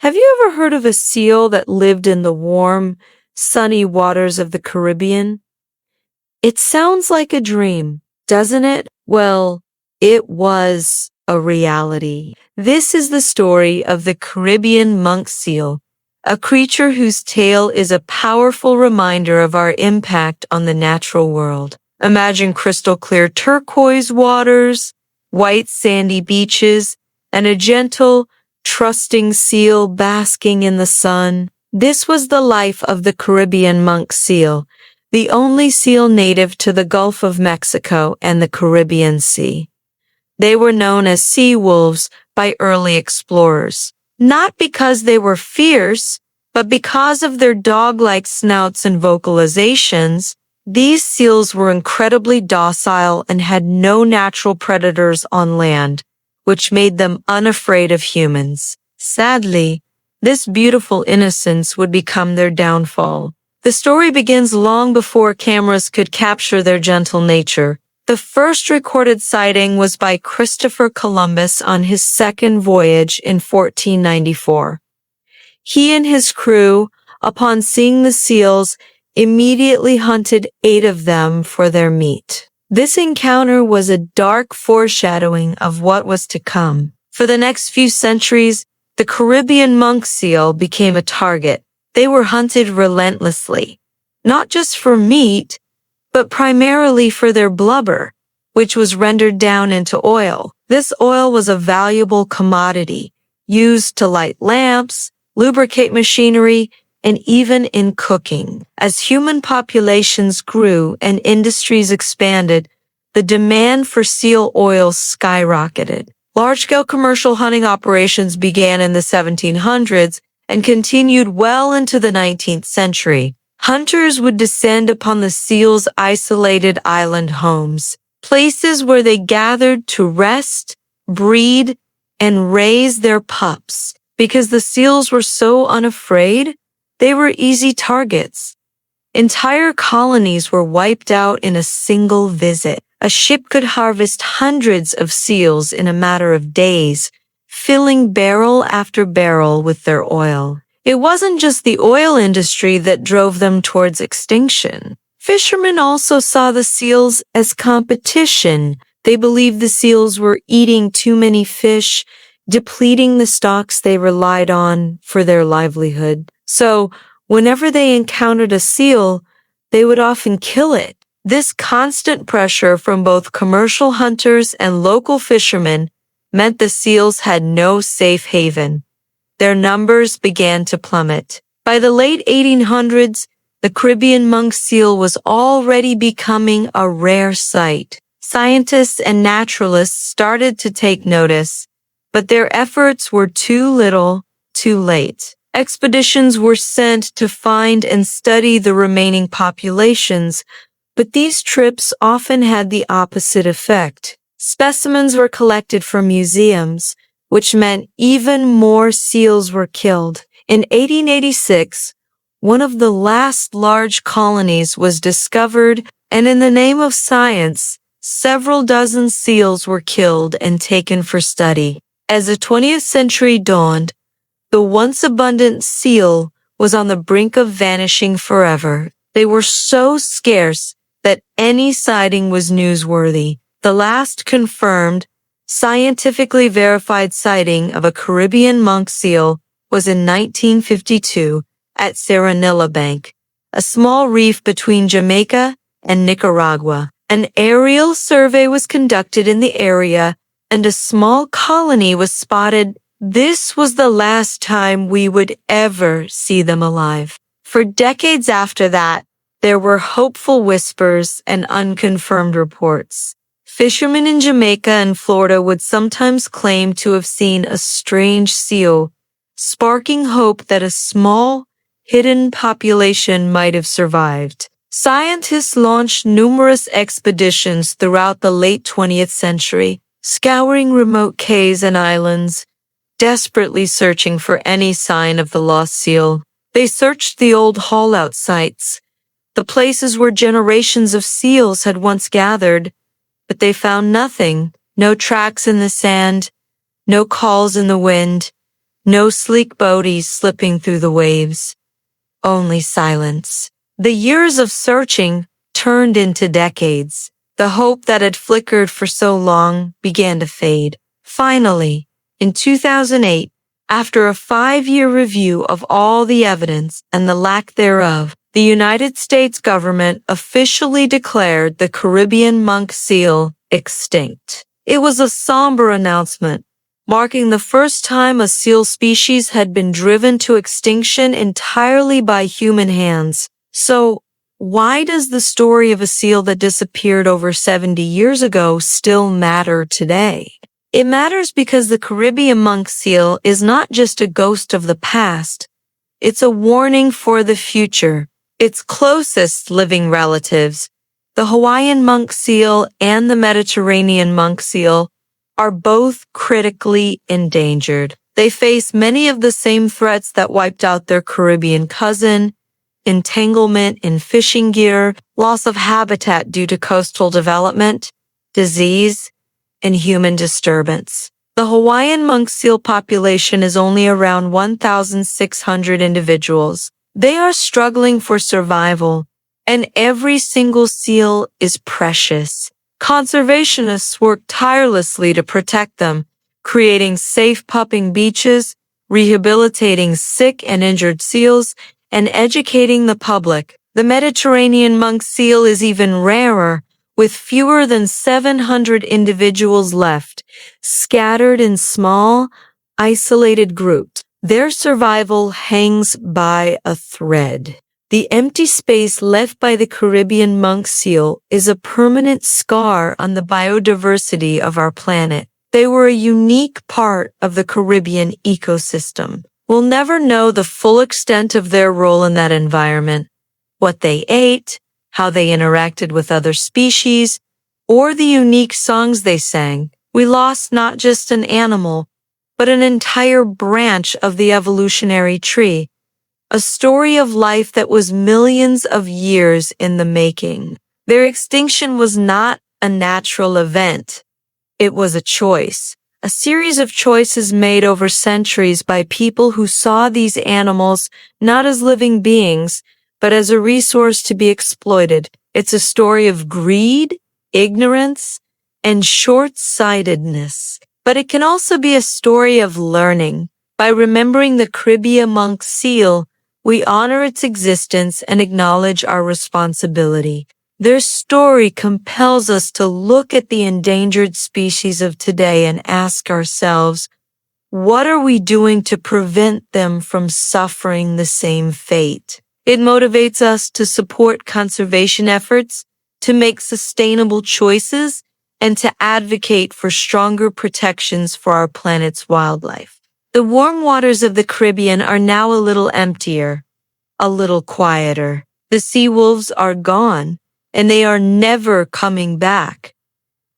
Have you ever heard of a seal that lived in the warm, sunny waters of the Caribbean? It sounds like a dream, doesn't it? Well, it was a reality. This is the story of the Caribbean monk seal, a creature whose tale is a powerful reminder of our impact on the natural world. Imagine crystal clear turquoise waters, white sandy beaches, and a gentle, trusting seal basking in the sun. This was the life of the Caribbean monk seal, the only seal native to the Gulf of Mexico and the Caribbean Sea. They were known as sea wolves by early explorers, not because they were fierce, but because of their dog-like snouts and vocalizations. These seals were incredibly docile and had no natural predators on land, which made them unafraid of humans. Sadly, this beautiful innocence would become their downfall. The story begins long before cameras could capture their gentle nature. The first recorded sighting was by Christopher Columbus on his second voyage in 1494. He and his crew, upon seeing the seals, immediately hunted 8 of them for their meat. This encounter was a dark foreshadowing of what was to come. For the next few centuries, the Caribbean monk seal became a target. They were hunted relentlessly, not just for meat, but primarily for their blubber, which was rendered down into oil. This oil was a valuable commodity, used to light lamps, lubricate machinery, and even in cooking. As human populations grew and industries expanded, the demand for seal oil skyrocketed. Large-scale commercial hunting operations began in the 1700s and continued well into the 19th century. Hunters would descend upon the seals' isolated island homes, places where they gathered to rest, breed, and raise their pups. Because the seals were so unafraid, they were easy targets. Entire colonies were wiped out in a single visit. A ship could harvest hundreds of seals in a matter of days, filling barrel after barrel with their oil. It wasn't just the oil industry that drove them towards extinction. Fishermen also saw the seals as competition. They believed the seals were eating too many fish, depleting the stocks they relied on for their livelihood. So, whenever they encountered a seal, they would often kill it. This constant pressure from both commercial hunters and local fishermen meant the seals had no safe haven. Their numbers began to plummet. By the late 1800s, the Caribbean monk seal was already becoming a rare sight. Scientists and naturalists started to take notice, but their efforts were too little, too late. Expeditions were sent to find and study the remaining populations, but these trips often had the opposite effect. Specimens were collected from museums, which meant even more seals were killed. In 1886, one of the last large colonies was discovered, and in the name of science, several dozen seals were killed and taken for study. As the 20th century dawned, the once abundant seal was on the brink of vanishing forever. They were so scarce that any sighting was newsworthy. The last confirmed, scientifically verified sighting of a Caribbean monk seal was in 1952 at Serenilla Bank, a small reef between Jamaica and Nicaragua. An aerial survey was conducted in the area, and a small colony was spotted. This was the last time we would ever see them alive. For decades after that, there were hopeful whispers and unconfirmed reports. Fishermen in Jamaica and Florida would sometimes claim to have seen a strange seal, sparking hope that a small, hidden population might have survived. Scientists launched numerous expeditions throughout the late 20th century, scouring remote cays and islands, desperately searching for any sign of the lost seal. They searched the old haul-out sites, the places where generations of seals had once gathered, but they found nothing. No tracks in the sand, no calls in the wind, No sleek boaties slipping through the waves. Only silence. The years of searching turned into decades. The hope that had flickered for so long began to fade. Finally, in 2008, after a 5-year review of all the evidence and the lack thereof, the United States government officially declared the Caribbean monk seal extinct. It was a somber announcement, marking the first time a seal species had been driven to extinction entirely by human hands. So, why does the story of a seal that disappeared over 70 years ago still matter today? It matters because the Caribbean monk seal is not just a ghost of the past, it's a warning for the future. Its closest living relatives, the Hawaiian monk seal and the Mediterranean monk seal, are both critically endangered. They face many of the same threats that wiped out their Caribbean cousin: entanglement in fishing gear, loss of habitat due to coastal development, disease, and human disturbance. The Hawaiian monk seal population is only around 1,600 individuals. They are struggling for survival, and every single seal is precious. Conservationists work tirelessly to protect them, creating safe pupping beaches, rehabilitating sick and injured seals, and educating the public. The Mediterranean monk seal is even rarer, with fewer than 700 individuals left, scattered in small, isolated groups. Their survival hangs by a thread. The empty space left by the Caribbean monk seal is a permanent scar on the biodiversity of our planet. They were a unique part of the Caribbean ecosystem. We'll never know the full extent of their role in that environment, what they ate, how they interacted with other species, or the unique songs they sang. We lost not just an animal, but an entire branch of the evolutionary tree, a story of life that was millions of years in the making. Their extinction was not a natural event. It was a choice, a series of choices made over centuries by people who saw these animals not as living beings, but as a resource to be exploited. It's a story of greed, ignorance, and short-sightedness. But it can also be a story of learning. By remembering the Caribbean monk seal, we honor its existence and acknowledge our responsibility. Their story compels us to look at the endangered species of today and ask ourselves, what are we doing to prevent them from suffering the same fate? It motivates us to support conservation efforts, to make sustainable choices, and to advocate for stronger protections for our planet's wildlife. The warm waters of the Caribbean are now a little emptier, a little quieter. The sea wolves are gone, and they are never coming back.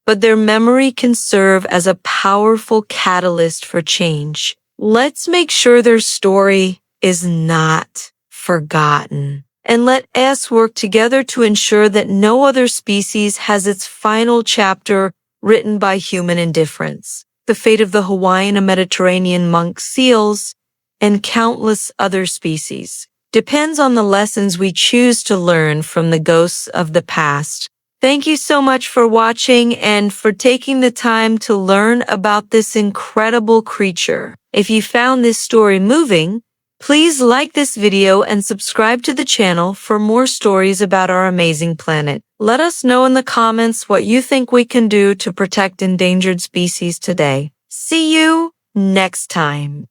But their memory can serve as a powerful catalyst for change. Let's make sure their story is not forgotten. And let us work together to ensure that no other species has its final chapter written by human indifference. The fate of the Hawaiian and Mediterranean monk seals and countless other species depends on the lessons we choose to learn from the ghosts of the past. Thank you so much for watching and for taking the time to learn about this incredible creature. If you found this story moving, please like this video and subscribe to the channel for more stories about our amazing planet. Let us know in the comments what you think we can do to protect endangered species today. See you next time.